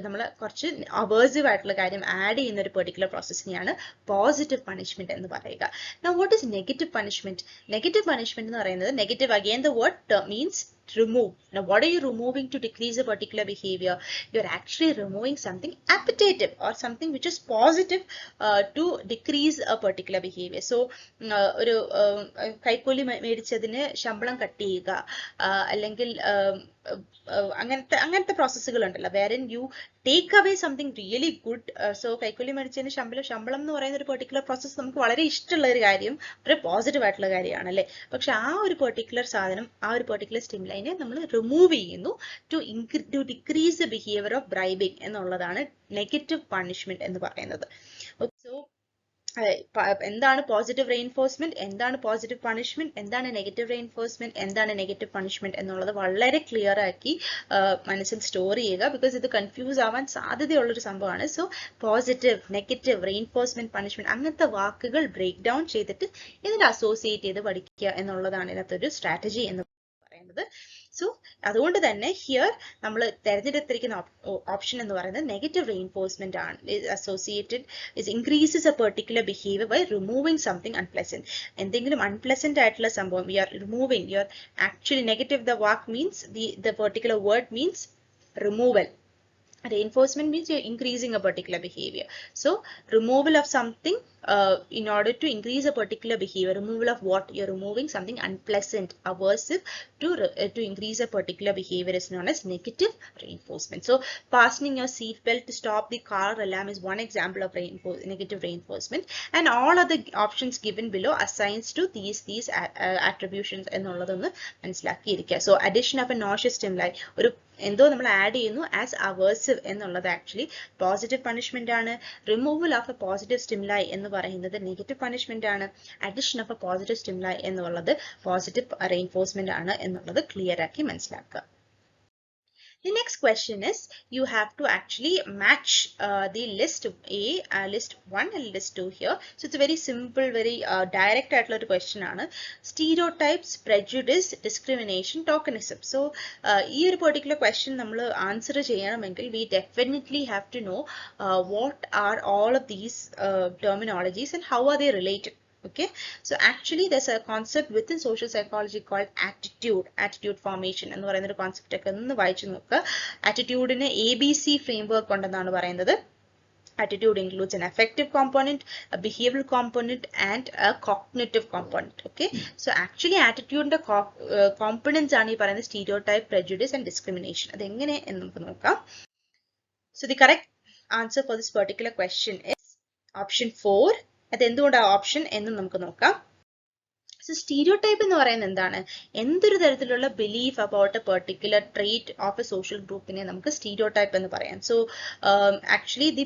Speaker 1: നമ്മൾ കുറച്ച് അവേഴ്സീവ് ആയിട്ടുള്ള കാര്യം ആഡ് ചെയ്യുന്ന ഒരു പെർട്ടിക്കുലർ പ്രോസസ്സിനെയാണ് പോസിറ്റീവ് പണിഷ്മെന്റ് എന്ന് പറയുക. Now what is negative punishment? Negative punishment എന്ന് പറയുന്നത്, negative again the word means remove. Now what are you removing to decrease a particular behavior? You're actually removing something appetitive or something which is positive to decrease a particular behavior. So ഒരു കൈക്കൂലി മേടിച്ചതിന് ശമ്പളം cut ചെയ്യുക, അല്ലെങ്കിൽ അങ്ങനത്തെ പ്രോസസ്സുകൾ ഉണ്ടല്ലോ, wherein you take away something really good. So കൈക്കൂലി മേടിച്ചതിന് ശമ്പളം എന്ന് പറയുന്ന ഒരു പെർട്ടിക്കുലർ പ്രോസസ്സ് നമുക്ക് വളരെ ഇഷ്ടമുള്ള ഒരു കാര്യം, ഒരു പോസിറ്റീവ് ആയിട്ടുള്ള കാര്യമാണ് അല്ലേ? പക്ഷെ ആ ഒരു പെർട്ടിക്കുലർ സാധനം, ആ ഒരു പെർട്ടിക്കുലർ സ്റ്റിമുലൈനെ നമ്മൾ റിമൂവ് ചെയ്യുന്നു to decrease the behaviour of bribing എന്നുള്ളതാണ് നെഗറ്റീവ് പണിഷ്മെന്റ് എന്ന് പറയുന്നത്. സോ എന്താണ് പോസിറ്റീവ് റെയിൻഫോഴ്സ്മെന്റ്, എന്താണ് പോസിറ്റീവ് പണിഷ്മെന്റ്, എന്താണ് നെഗറ്റീവ് റെയിൻഫോഴ്സ്മെന്റ്, എന്താണ് നെഗറ്റീവ് പണിഷ്മെന്റ് എന്നുള്ളത് വളരെ ക്ലിയർ ആക്കി മനസ്സിൽ സ്റ്റോർ ചെയ്യുക. ബിക്കോസ് ഇത് കൺഫ്യൂസ് ആവാൻ സാധ്യതയുള്ളൊരു സംഭവമാണ്. So positive, negative, reinforcement, punishment അങ്ങനത്തെ വാക്കുകൾ ബ്രേക്ക് ഡൗൺ ചെയ്തിട്ട് ഇതിൽ അസോസിയേറ്റ് ചെയ്ത് പഠിക്കുക എന്നുള്ളതാണ് ഇതിനകത്തൊരു സ്ട്രാറ്റജി എന്ന് പറയുന്നത്. സോ അതുകൊണ്ട് തന്നെ ഹിയർ നമ്മൾ തിരഞ്ഞെടുത്തിരിക്കുന്ന ഓപ്ഷൻ എന്ന് പറയുന്നത് നെഗറ്റീവ് റെയിൻഫോഴ്സ്മെന്റ് ആണ്. Associated is increases a particular behaviour by removing something unpleasant. എന്തെങ്കിലും അൺപ്ലസന്റ് ആയിട്ടുള്ള സംഭവം you are removing, you are actually negative, the വാക്ക് means the particular word means removal. Reinforcement means you're increasing a particular behavior. So removal of something in order to increase a particular behavior. Removal of what? You're removing something unpleasant, aversive to increase a particular behavior is known as negative reinforcement. So fastening your seat belt to stop the car alarm is one example of negative reinforcement, and all other options given below assigns to these attributions എന്നുള്ളതൊന്ന് മനസ്സിലാക്കിയിരിക്കുക. So addition of a nauseous stimuli, ഒരു എന്തോ നമ്മൾ add ചെയ്യുന്നു as aversive എന്നുള്ളത് actually positive punishment ആണ്. Removal of A positive stimuli എന്ന് പറയുന്നത് negative punishment ആണ്. Addition of A positive stimuli എന്നുള്ളത് പോസിറ്റീവ് റെയിൻഫോഴ്സ്മെന്റ് ആണ് എന്നുള്ളത് ക്ലിയർ ആക്കി മനസ്സിലാക്കുക. The next question is, you have to actually match the list A, list 1 and list 2 here. So it's a very simple, very direct aayittulla question aanu. Stereotypes, prejudice, discrimination, tokenism. So ee oru particular question nammal answer cheyanamengil we definitely have to know what are all of these terminologies and how are they related. Okay, so actually there's a concept within social psychology called attitude formation എന്ന് പറയുന്ന ഒരു concept ഒക്കെ ഒന്ന് വായിച്ചു നോക്കുക. ആറ്റിറ്റ്യൂഡിന് ABC framework ഉണ്ടെന്നാണ് പറയുന്നത്. Attitude includes an affective component, a behavioral component, and a cognitive component. Okay, so actually attitude components are the stereotype, prejudice, and discrimination. So the correct answer for this particular question is option 4. അതെന്തുകൊണ്ടാണ് option എന്ന് നമുക്ക് നോക്കാം. So stereotype എന്ന് പറയുന്നത് എന്താണ്? എന്തൊരു തരത്തിലുള്ള belief about a particular trait of a social ഗ്രൂപ്പിനെ നമുക്ക് സ്റ്റീരിയോടൈപ്പ് എന്ന് പറയാം. So actually the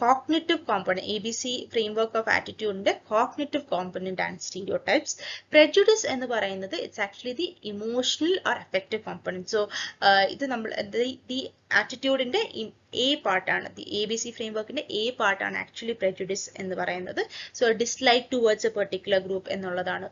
Speaker 1: cognitive component, ABC framework of ആറ്റിറ്റ്യൂഡിന്റെ കോഗ്നിറ്റീവ് കോമ്പണന്റ് ആണ് സ്റ്റീരിയോടൈപ്സ്. പ്രെജുഡിസ് എന്ന് പറയുന്നത് it's actually the emotional or affective component. So ഇത് നമ്മൾ ദി ആറ്റിറ്റ്യൂഡിന്റെ A പാർട്ടാണ്, ദി ABC ഫ്രെയിംവർക്കിന്റെ A പാർട്ടാണ് ആക്ച്വലി പ്രെജുഡിസ് എന്ന് പറയുന്നത്. So dislike towards a particular group എന്നുള്ളതാണ്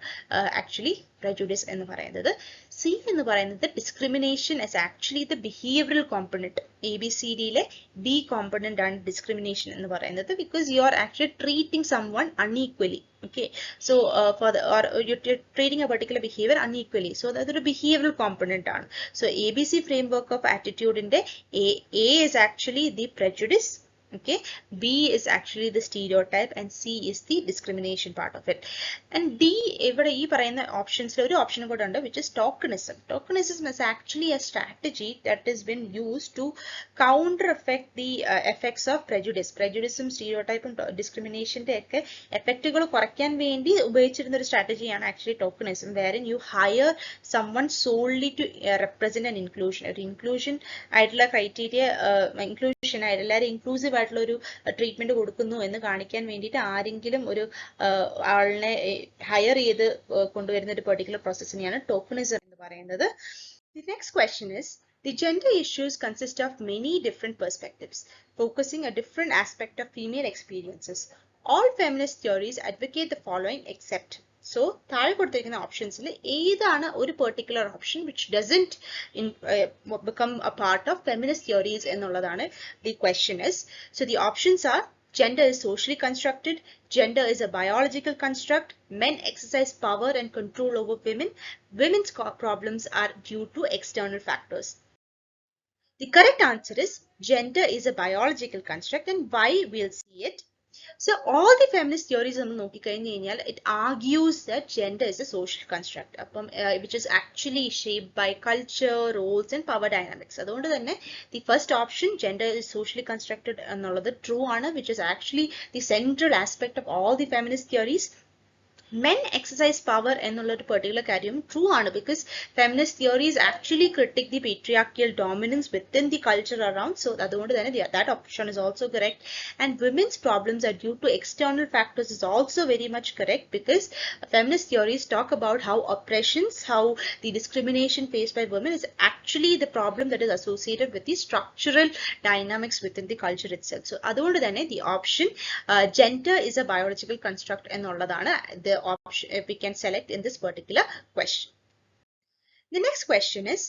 Speaker 1: ആക്ച്വലി prejudice എന്ന് പറയുന്നത്. C എന്ന് പറയുന്നത് discrimination is actually the behavioral component. ABCDയിലെ B component ആണ് ഡിസ്ക്രിമിനേഷൻ എന്ന് പറയുന്നത്, because you are actually treating someone unequally. Okay, so for the or you're treating a particular behavior unequally, so അതൊരു behavioral component ആണ്. So ABC framework of attitude ന്റെ A is actually the prejudice, Okay, B is actually the stereotype and C is the discrimination part of it. And D, ഇവിടെ ഈ പറയുന്ന ഓപ്ഷൻസിൽ ഒരു option കൂടെ ഉണ്ട്, which is tokenism. Tokenism is actually a strategy that has been used to counter effect the effects of prejudice. Prejudiceും stereotypeും discriminationന്റെ ഒക്കെ എഫക്റ്റുകൾ കുറയ്ക്കാൻ വേണ്ടി ഉപയോഗിച്ചിരുന്ന ഒരു സ്ട്രാറ്റജിയാണ് actually tokenism, wherein you hire someone solely to represent an inclusion. ഒരു inclusion ആയിട്ടുള്ള criteria, inclusion ആയിട്ട് എല്ലാവരും inclusive ആയിട്ടുള്ള ഒരു ട്രീറ്റ്മെന്റ് കൊടുക്കുന്നു എന്ന് കാണിക്കാൻ വേണ്ടിയിട്ട് ആരെങ്കിലും ഒരു ആളിനെ ഹയർ ചെയ്ത് കൊണ്ടുവരുന്ന ഒരു പെർട്ടിക്കുലർ പ്രോസസ്സിനെയാണ് ടോക്കണിസം എന്ന് പറയുന്നത്. The next question is, the gender issues consist of many different perspectives, focusing a different aspect of female experiences. All feminist theories advocate the following except. So, താഴെ കൊടുത്തിരിക്കുന്ന ഓപ്ഷൻസിൽ ഏതാണ് ഒരു particular option which doesn't become a part of feminist theories എന്നുള്ളതാണ് the question is. So, the options are: gender is socially constructed, gender is a biological construct, men exercise power and control over women, women's problems are due to external factors. The correct answer is gender is a biological construct, and why we'll see it. So all the feminist theories it argues that gender is a social construct, which is actually shaped by culture, roles and power dynamics. The first option, gender is socially constructed, true, which is actually the central aspect of all the feminist theories. Men exercise power എന്നുള്ള ഒരു particular കാര്യം true ആണ്, because feminist theories actually critique the patriarchal dominance within the culture around. So അതുകൊണ്ട് തന്നെ that option is also correct. And women's problems are due to external factors is also very much correct, because feminist theories talk about how oppressions, how the discrimination faced by women is actually the problem that is associated with the structural dynamics within the culture itself. So അതുകൊണ്ട് തന്നെ the option gender is a biological construct എന്നുള്ളതാണ് the option we can select in this particular question. The next question is,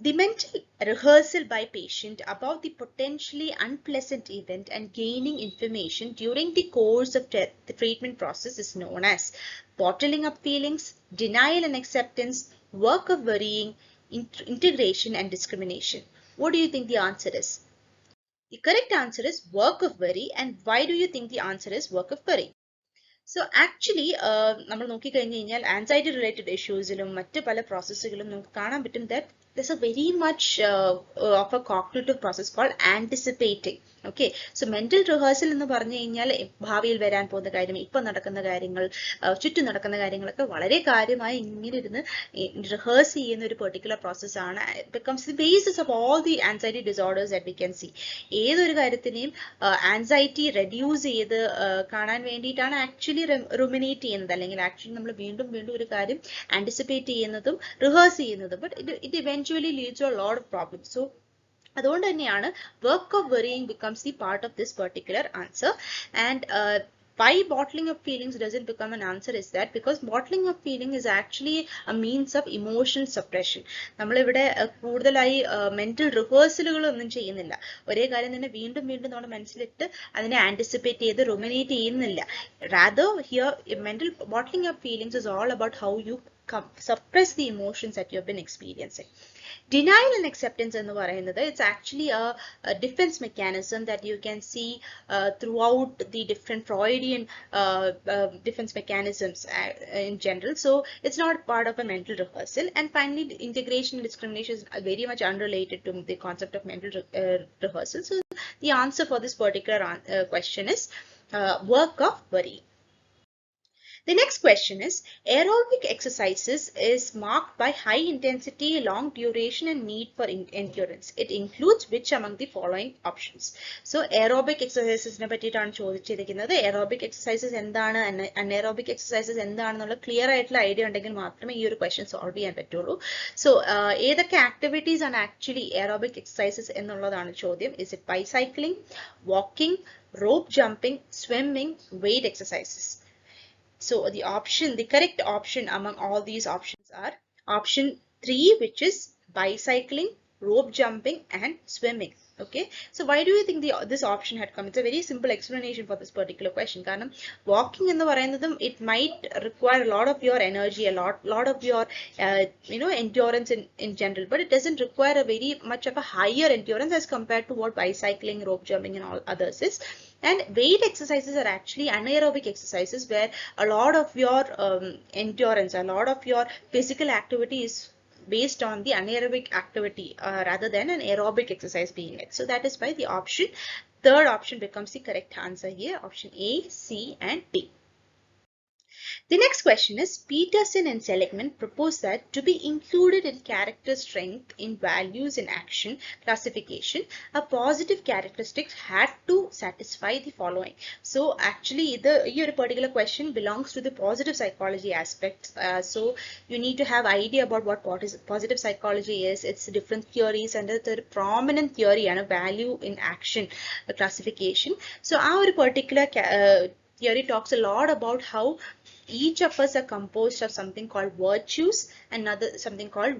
Speaker 1: the mental rehearsal by patient about the potentially unpleasant event and gaining information during the course of the treatment process is known as bottling up feelings, denial and acceptance, work of worrying, integration and discrimination. What do you think the answer is? The correct answer is work of worry. And why do you think the answer is work of worry? So actually, നമ്മൾ നോക്കിക്കഴിഞ്ഞാൽ anxiety related issuesലും മറ്റ് പല പ്രോസസ്സുകളും നമുക്ക് കാണാൻ പറ്റും that there's a very much of a cognitive process called anticipating. Okay, so mental rehearsal എന്ന് പറഞ്ഞു കഴിഞ്ഞാൽ ഭാവിയിൽ വരാൻ പോകുന്ന കാര്യം, ഇപ്പം നടക്കുന്ന കാര്യങ്ങൾ, ചുറ്റും നടക്കുന്ന കാര്യങ്ങളൊക്കെ വളരെ കാര്യമായി ഇങ്ങനെ ഇരുന്ന് റിഹേഴ്സ് ചെയ്യുന്ന ഒരു പെർട്ടിക്കുലർ പ്രോസസ്സാണ്. becomes the basis of all the anxiety disorders that we can see. ഏതൊരു കാര്യത്തിനെയും ആൻസൈറ്റി റെഡ്യൂസ് ചെയ്ത് കാണാൻ വേണ്ടിയിട്ടാണ് ആക്ച്വലി റുമിനേറ്റ് ചെയ്യുന്നത്, അല്ലെങ്കിൽ ആക്ച്വലി നമ്മൾ വീണ്ടും വീണ്ടും ഒരു കാര്യം ആൻറ്റിസിപ്പേറ്റ് ചെയ്യുന്നതും റിഹേഴ്സ് ചെയ്യുന്നതും. But it eventually leads to a lot of problems. So അതുകൊണ്ട് തന്നെയാണ് work of worrying becomes the part of this particular answer. And why bottling up feelings doesn't become an answer is that because bottling up feeling is actually a means of emotional suppression. നമ്മളിവിടെ കൂടുതലായി mental റിഹേഴ്സലുകൾ ഒന്നും ചെയ്യുന്നില്ല, ഒരേ കാര്യം തന്നെ വീണ്ടും വീണ്ടും നമ്മുടെ മനസ്സിലിട്ട് അതിനെ ആൻറ്റിസിപ്പേറ്റ് ചെയ്ത് റുമിനേറ്റ് ചെയ്യുന്നില്ല. rather here mental bottling up feelings is all about how you suppress the emotions that you have been experiencing. Denial and acceptance എന്ന് പറയുന്നത്, it's actually a defense mechanism that you can see throughout the different Freudian defense mechanisms in general. So it's not part of a mental rehearsal. And finally, integration and discrimination is very much unrelated to the concept of mental rehearsal. So the answer for this particular question is work of worry. The next question is, aerobic exercises is marked by high intensity, long duration and need for endurance. It includes which among the following options? So aerobic exercises ne pattittan chodichirikkunnathu. Aerobic exercises endana, anaerobic exercises endaanennulla clear aayittulla idea undengil maatrame ee oru question solve cheyan pattullu. So edakke activities are actually aerobic exercises ennulladana chodyam. Is it bicycling, walking, rope jumping, swimming, weight exercises? So the correct option among all these options are option 3, which is bicycling, rope jumping and swimming. Okay, so why do you think this option had come? It's a very simple explanation for this particular question. കാരണം walking എന്ന് പറയുന്നതും it might require a lot of your energy, a lot of your endurance in general, but it doesn't require a very much of a higher endurance as compared to what bicycling, rope jumping, and all others is. And weight exercises are actually anaerobic exercises where a lot of your endurance, a lot of your physical activity is based on the anaerobic activity rather than an aerobic exercise being it. So that is why the third option becomes the correct answer here. Option A, C, and D. The next question is, Peterson and Seligman proposed that to be included in character strength in values in action classification, a positive characteristic had to satisfy the following. So actually your particular question belongs to the positive psychology aspect. So you need to have idea about what positive psychology is, its different theories, and the prominent theory and a value in action classification. So our particular theory talks a lot about how each of us are composed of something called virtues and something called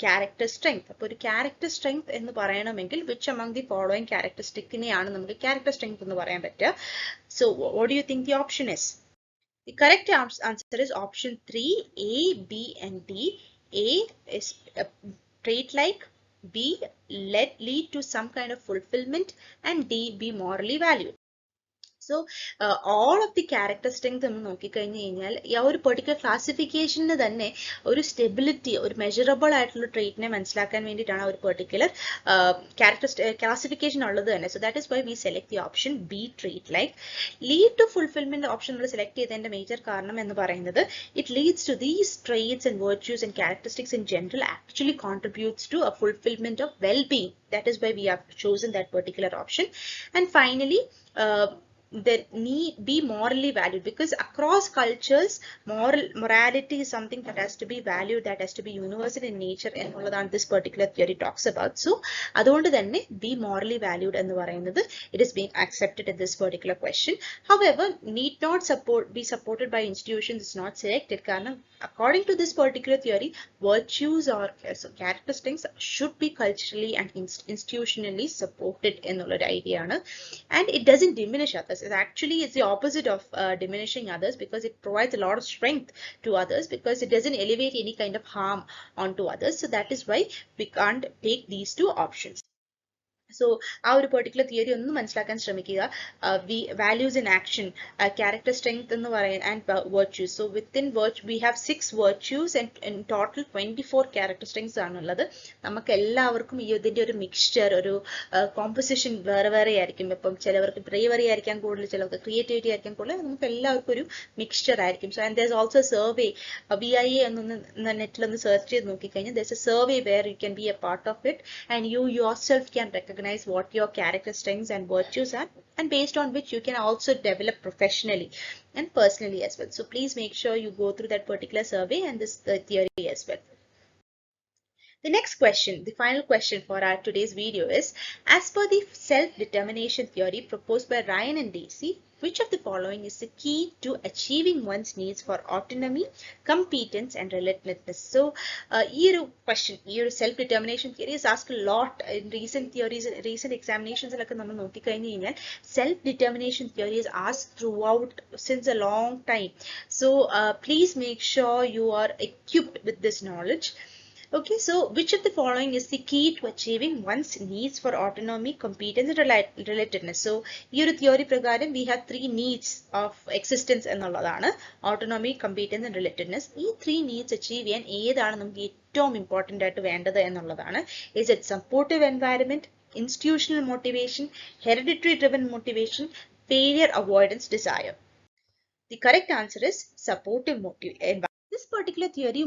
Speaker 1: character strength. അപ്പോൾ ഒരു character strength എന്ന് പറയണമെങ്കിൽ which among the following characteristicനെയാണ് നമുക്ക് character strength എന്ന് പറയാൻ പറ്റുക. So what do you think the option is? The correct answer is option 3, A, B, and D. A is trait-like, B lead to some kind of fulfillment, and D be morally valued. So all of the character strength നമ്മൾ നോക്കിക്കഴിഞ്ഞു കഴിഞ്ഞാൽ ഈ ഒരു particular ക്ലാസിഫിക്കേഷന് തന്നെ ഒരു stability, ഒരു measurable ആയിട്ടുള്ള ട്രേറ്റിനെ മനസ്സിലാക്കാൻ വേണ്ടിയിട്ടാണ് ഒരു പെർട്ടിക്കുലർ ക്ലാസിഫിക്കേഷൻ ഉള്ളത് തന്നെ. So that is why we select the option B, trait like. Lead to fulfilment option നമ്മൾ സെലക്ട് ചെയ്തതിന്റെ മേജർ കാരണം എന്ന് പറയുന്നത് it leads to these traits and virtues and characteristics in general actually contributes to a fulfilment of well being. That is why we have chosen that particular option. And finally, that need be morally valued, because across cultures morality is something that has to be valued, that has to be universal in nature എന്നുള്ളതാണ് this particular theory talks about. So അതുകൊണ്ട് തന്നെ be morally valued എന്ന് പറയുന്നത് it is being accepted in this particular question. However, need not be supported by institutions is not selected കാരണം according to this particular theory virtues or characteristics should be culturally and institutionally supported എന്നുള്ളൊരു idea ആണ്. And it doesn't diminish others. Actually it's the opposite of diminishing others, because it provides a lot of strength to others, because it doesn't elevate any kind of harm onto others. So that is why we can't take these two options. So ആ ഒരു particular theory ഒന്ന് മനസ്സിലാക്കാൻ ശ്രമിക്കുക. Values in action, character strength എന്ന് പറയുന്നത്, and virtues. So within we have 6 virtues and in total 24 character strengths ആണുള്ളത്. നമുക്ക് എല്ലാവർക്കും ഇതിന്റെ ഒരു മിക്സ്ചർ, ഒരു കോമ്പോസിഷൻ വേറെ വേറെ ആയിരിക്കും. ഇപ്പം ചിലവർക്ക് ബ്രേവറി ആയിരിക്കാൻ കൂടുതൽ, ചിലവർക്ക് ക്രിയേറ്റിവിറ്റി ആയിരിക്കാൻ കൂടുതൽ, നമുക്ക് എല്ലാവർക്കും ഒരു മിക്സ്ചർ ആയിരിക്കും. So and there is also survey, VIA എന്നൊന്ന് നെറ്റിലൊന്ന് സെർച്ച് ചെയ്ത് നോക്കിക്കഴിഞ്ഞാൽ there is a survey where you can be a part of it and you yourself can recognize what your character strengths and virtues are, and based on which you can also develop professionally and personally as well. So please make sure you go through that particular survey and this theory as well. The next question, the final question for our today's video is, as per the self-determination theory proposed by Ryan and Dacey, which of the following is the key to achieving one's needs for autonomy, competence, and relentlessness? So, question, self-determination theory is asked a lot in recent theories, recent examinations. Self-determination theory is asked throughout since a long time. So, please make sure you are equipped with this knowledge. Okay, so which of the following is the key to achieving one's needs for autonomy, competence, and relatedness? So, in theory pragaram, we have 3 needs of existence ennulladaanu: autonomy, competence, and relatedness. These 3 needs achieve cheyan edana namukku ഏറ്റവും important ആയിട്ട് വേണ്ടത് എന്നുള്ളതാണ്. Is it supportive environment, institutional motivation, hereditary driven motivation, failure avoidance desire? The correct answer is supportive environment. This particular theory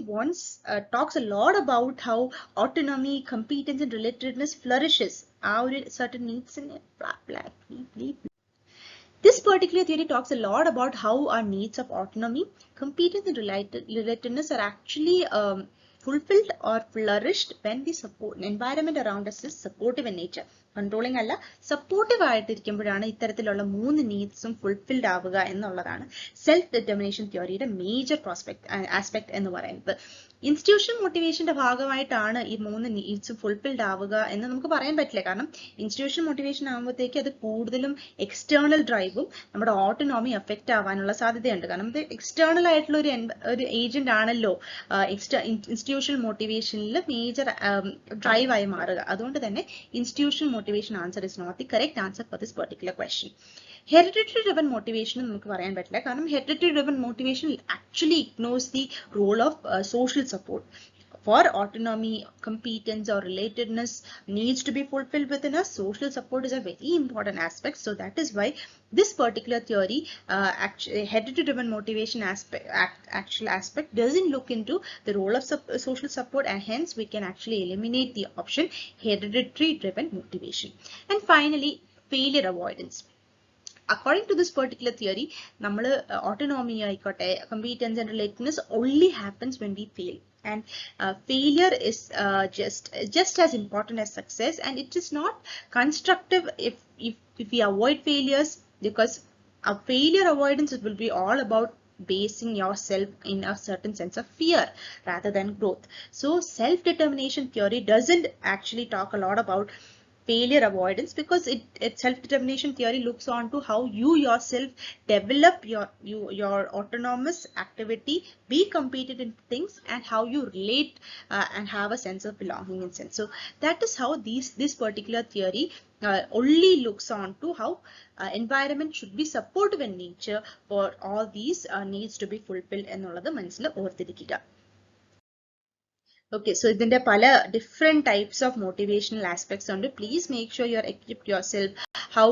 Speaker 1: talks a lot about how autonomy, competence, and relatedness flourishes. Our certain needs in This particular theory talks a lot about how our needs of autonomy, competence, and relatedness are actually fulfilled or flourished when the environment around us is supportive in nature. Controlling അല്ല, supportive ആയിട്ടിരിക്കുമ്പോഴാണ് ഇത്തരത്തിലുള്ള 3 നീഡ്സും fulfilled ആവുക എന്നുള്ളതാണ് self determination തിയറിയുടെ major aspect എന്ന് പറയുന്നത്. Institutional മോട്ടിവേഷന്റെ ഭാഗമായിട്ടാണ് ഈ 3 നീഡ്സും fulfilled ആവുക എന്ന് നമുക്ക് പറയാൻ പറ്റില്ല. കാരണം ഇൻസ്റ്റിറ്റ്യൂഷണൽ മോട്ടിവേഷൻ ആകുമ്പോഴത്തേക്ക് അത് കൂടുതലും എക്സ്റ്റേണൽ ഡ്രൈവും നമ്മുടെ ഓട്ടോണോമി എഫക്റ്റ് ആവാനുള്ള സാധ്യതയുണ്ട്. കാരണം ഇത് എക്സ്റ്റേണൽ ആയിട്ടുള്ള ഒരു ഏജന്റ് ആണല്ലോ ഇൻസ്റ്റിറ്റ്യൂഷണൽ മോട്ടിവേഷനിൽ മേജർ ഡ്രൈവായി മാറുക. അതുകൊണ്ട് തന്നെ institutional motivation answer is not the correct answer for this particular question. Hereditary driven motivation നമുക്ക് പറയാൻ പറ്റില്ല. കാരണം hereditary driven motivation actually ignores the role of social support. For autonomy, competence or relatedness needs to be fulfilled within us, social support is a very important aspect. So that is why this particular theory, hereditary driven motivation actual aspect doesn't look into the role of social support, and hence we can actually eliminate the option hereditary driven motivation. And finally, failure avoidance. According to this particular theory, നമ്മൾ autonomy ആയിക്കോട്ടെ, competence and relatedness only happens when we fail. And failure is just as important as success, and it is not constructive if we avoid failures, because a failure avoidance will be all about basing yourself in a certain sense of fear rather than growth. So self-determination theory doesn't actually talk a lot about failure avoidance, because it self-determination theory looks on to how you yourself develop your autonomous activity, be competitive in things, and how you relate and have a sense of belonging and sense. So that is how this particular theory only looks on to how environment should be supportive in nature for all these needs to be fulfilled എന്നുള്ളത് മനസ്സിൽ ഓർത്തിരിക്കുക. Okay, so ഇതിന്റെ പല different types of motivational aspects ഉണ്ട്. Please make sure you are equipped yourself how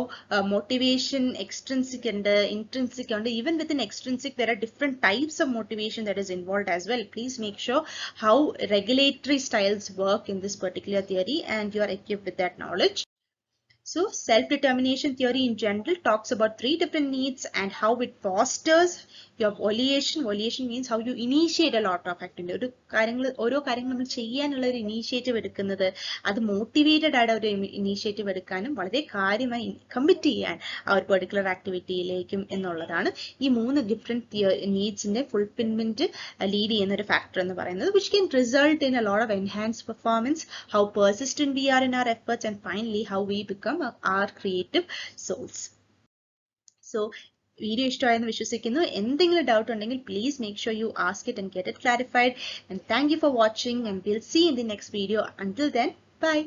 Speaker 1: motivation extrinsic and intrinsic ഉണ്ട്. Even within extrinsic there are different types of motivation that is involved as well. Please make sure how regulatory styles work in this particular theory, and you are equipped with that knowledge. So self-determination theory in general talks about 3 different needs and how it fosters your volition. Volition means how you initiate a lot of activity. ഓരോ കാര്യങ്ങൾ നമ്മൾ ചെയ്യാനുള്ള ഒരു initiative എടുക്കുന്നത്, അത് motivated ആയിട്ട് ഒരു initiative എടുക്കാനും വളരെ കാര്യമായി കമ്മിറ്റ് ചെയ്യാൻ ആ ഒരു പെർട്ടിക്കുലർ ആക്ടിവിറ്റിയിലേക്കും എന്നുള്ളതാണ് ഈ 3 ഡിഫറെന്റ് നീഡ്സിന്റെ ഫുൾഫിൽമെന്റ് ലീഡ് ചെയ്യുന്ന ഒരു ഫാക്ടർ എന്ന് പറയുന്നത്, which can result in a lot of enhanced performance, how persistent we are in our efforts, and finally how we become our creative souls. So video ഇഷ്ടമായെന്ന് വിശ്വസിക്കുന്നു. എന്തെങ്കിലും doubt ഉണ്ടെങ്കിൽ please make sure you ask it and get it clarified. And thank you for watching, and we'll see you in the next video. Until then, bye.